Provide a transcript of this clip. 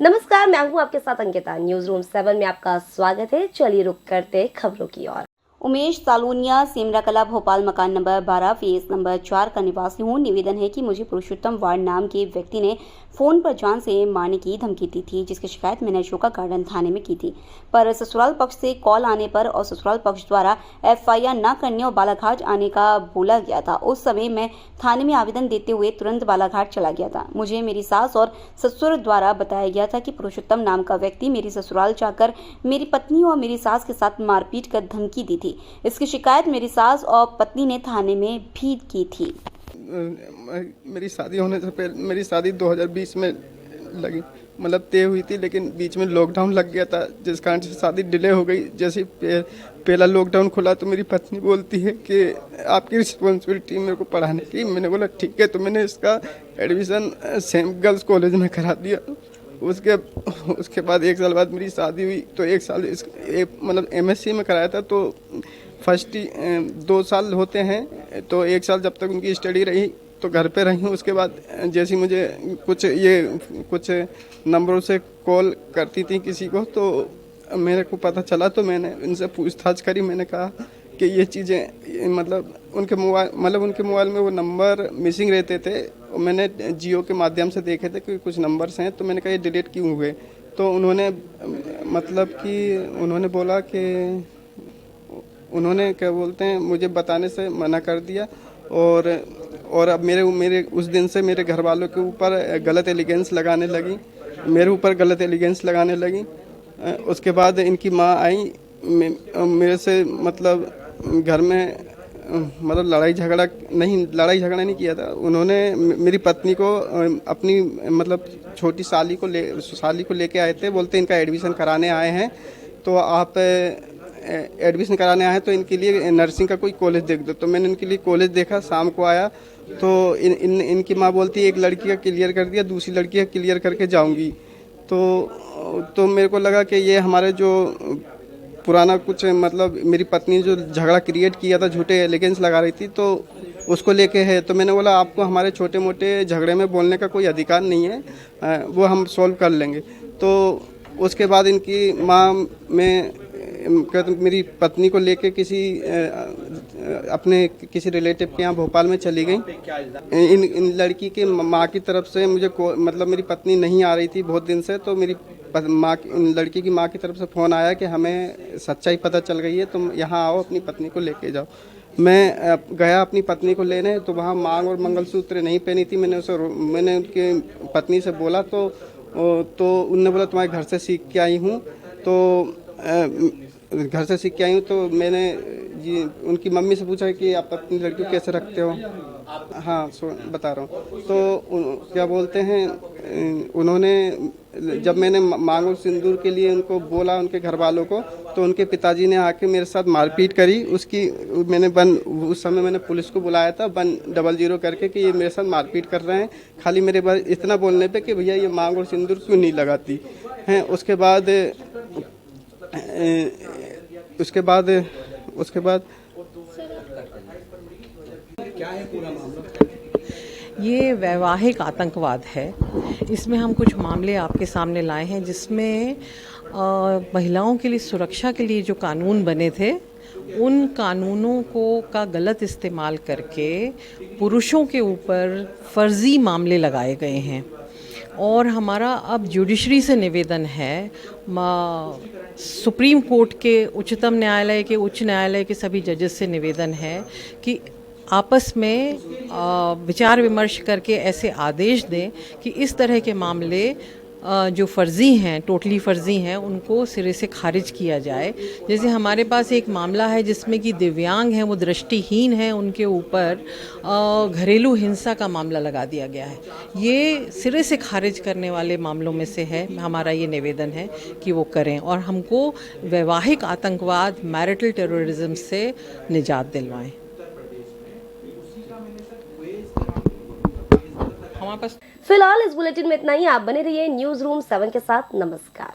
नमस्कार, मैं हूं आपके साथ अंकिता। न्यूज रूम 7 में आपका स्वागत है। चलिए रुक करते खबरों की ओर। उमेश सालूनिया, सेमरा कला, भोपाल, मकान नंबर 12, फेस नंबर 4 का निवासी हूँ। निवेदन है कि मुझे पुरुषोत्तम वार्ड नाम के व्यक्ति ने फोन पर जान से मारने की धमकी दी थी, जिसकी शिकायत मैंने अशोका गार्डन थाने में की थी। पर ससुराल पक्ष से कॉल आने पर और ससुराल पक्ष द्वारा FIR न करने और बालाघाट आने का बोला गया था। उस समय मैं थाने में आवेदन देते हुए तुरंत बालाघाट चला गया था। मुझे मेरी सास और ससुर द्वारा बताया गया था कि पुरुषोत्तम नाम का व्यक्ति मेरी ससुराल जाकर मेरी पत्नी और मेरी सास के साथ मारपीट कर धमकी दी थी। इसकी शिकायत मेरी सास और पत्नी ने थाने में भी की थी। मेरी शादी होने से पहले, मेरी शादी 2020 में लगी, मतलब तय हुई थी, लेकिन बीच में लॉकडाउन लग गया था, जिस कारण से शादी डिले हो गई। जैसे पहला लॉकडाउन खुला तो मेरी पत्नी बोलती है कि आपकी रिस्पॉन्सिबिलिटी मेरे को पढ़ाने की। मैंने बोला ठीक है, तो मैंने इसका एडमिशन सेम गर्ल्स कॉलेज में करा दिया। उसके बाद 1 साल बाद मेरी शादी हुई, तो 1 साल मतलब MSc में कराया था। तो फर्स्ट 2 साल होते हैं, तो 1 साल जब तक उनकी स्टडी रही तो घर पे रही हूँ। उसके बाद जैसे मुझे कुछ नंबरों से कॉल करती थी किसी को, तो मेरे को पता चला, तो मैंने उनसे पूछताछ करी। मैंने कहा कि ये चीज़ें मतलब उनके मोबाइल में वो नंबर मिसिंग रहते थे। मैंने जियो के माध्यम से देखे थे कि कुछ नंबर्स हैं, तो मैंने कहा ये डिलीट क्यों हुए। तो उन्होंने बोला कि उन्होंने क्या बोलते हैं, मुझे बताने से मना कर दिया। और अब मेरे उस दिन से मेरे घर वालों के ऊपर गलत एलिगेंस लगाने लगी, मेरे ऊपर गलत एलिगेंस लगाने लगी। उसके बाद इनकी माँ आई मेरे से, मतलब घर में मतलब लड़ाई झगड़ा नहीं किया था। उन्होंने मेरी पत्नी को अपनी मतलब छोटी साली को लेके आए थे। बोलते इनका एडमिशन कराने आए हैं, तो आप एडमिशन कराने आए हैं तो इनके लिए नर्सिंग का कोई कॉलेज देख दो। तो मैंने इनके लिए कॉलेज देखा, शाम को आया तो इनकी माँ बोलती है एक लड़की का क्लियर कर दिया, दूसरी लड़की का क्लियर करके जाऊंगी। तो मेरे को लगा कि ये हमारे जो पुराना कुछ मतलब मेरी पत्नी जो झगड़ा क्रिएट किया था, झूठे एलिगेंस लगा रही थी, तो उसको लेके है। तो मैंने बोला आपको हमारे छोटे मोटे झगड़े में बोलने का कोई अधिकार नहीं है, वो हम सॉल्व कर लेंगे। तो उसके बाद इनकी माँ में मेरी पत्नी को लेके अपने किसी रिलेटिव के यहाँ भोपाल में चली गई। इन लड़की के माँ की तरफ से मुझे मतलब मेरी पत्नी नहीं आ रही थी बहुत दिन से, तो मेरी लड़की की माँ की तरफ से फ़ोन आया कि हमें सच्चाई पता चल गई है, तुम यहाँ आओ, अपनी पत्नी को लेके जाओ। मैं गया अपनी पत्नी को लेने, तो वहाँ मांग और मंगलसूत्र नहीं पहनी थी। मैंने उनकी पत्नी से बोला, तो उनने बोला तुम्हारे घर से सीख के आई हूँ। घर से सीख के आई हूँ। तो मैंने जी उनकी मम्मी से पूछा कि आप अपनी लड़की को कैसे रखते हो। हाँ, बता रहा हूँ। तो क्या बोलते हैं, उन्होंने जब मैंने मांग और सिंदूर के लिए उनको बोला, उनके घर वालों को, तो उनके पिताजी ने आके मेरे साथ मारपीट करी। उस समय मैंने पुलिस को बुलाया था 100 करके कि ये मेरे साथ मारपीट कर रहे हैं, खाली मेरे बारे इतना बोलने पे कि भैया ये मांग और सिंदूर क्यों नहीं लगाती हैं। उसके बाद क्या है पूरा मामला? ये वैवाहिक आतंकवाद है। इसमें हम कुछ मामले आपके सामने लाए हैं, जिसमें महिलाओं के लिए सुरक्षा के लिए जो कानून बने थे, उन कानूनों का गलत इस्तेमाल करके पुरुषों के ऊपर फर्जी मामले लगाए गए हैं। और हमारा अब जुडिशरी से निवेदन है, सुप्रीम कोर्ट के, उच्चतम न्यायालय के, उच्च न्यायालय के सभी जजेस से निवेदन है कि आपस में विचार विमर्श करके ऐसे आदेश दें कि इस तरह के मामले जो फर्जी हैं, टोटली फर्जी हैं, उनको सिरे से खारिज किया जाए। जैसे हमारे पास एक मामला है जिसमें कि दिव्यांग हैं, वो दृष्टिहीन हैं, उनके ऊपर घरेलू हिंसा का मामला लगा दिया गया है। ये सिरे से खारिज करने वाले मामलों में से है। हमारा ये निवेदन है कि वो करें और हमको वैवाहिक आतंकवाद, मैरिटल टेररिज्म से निजात दिलवाएं। फिलहाल इस बुलेटिन में इतना ही। आप बने रहिए न्यूज रूम 7 के साथ। नमस्कार।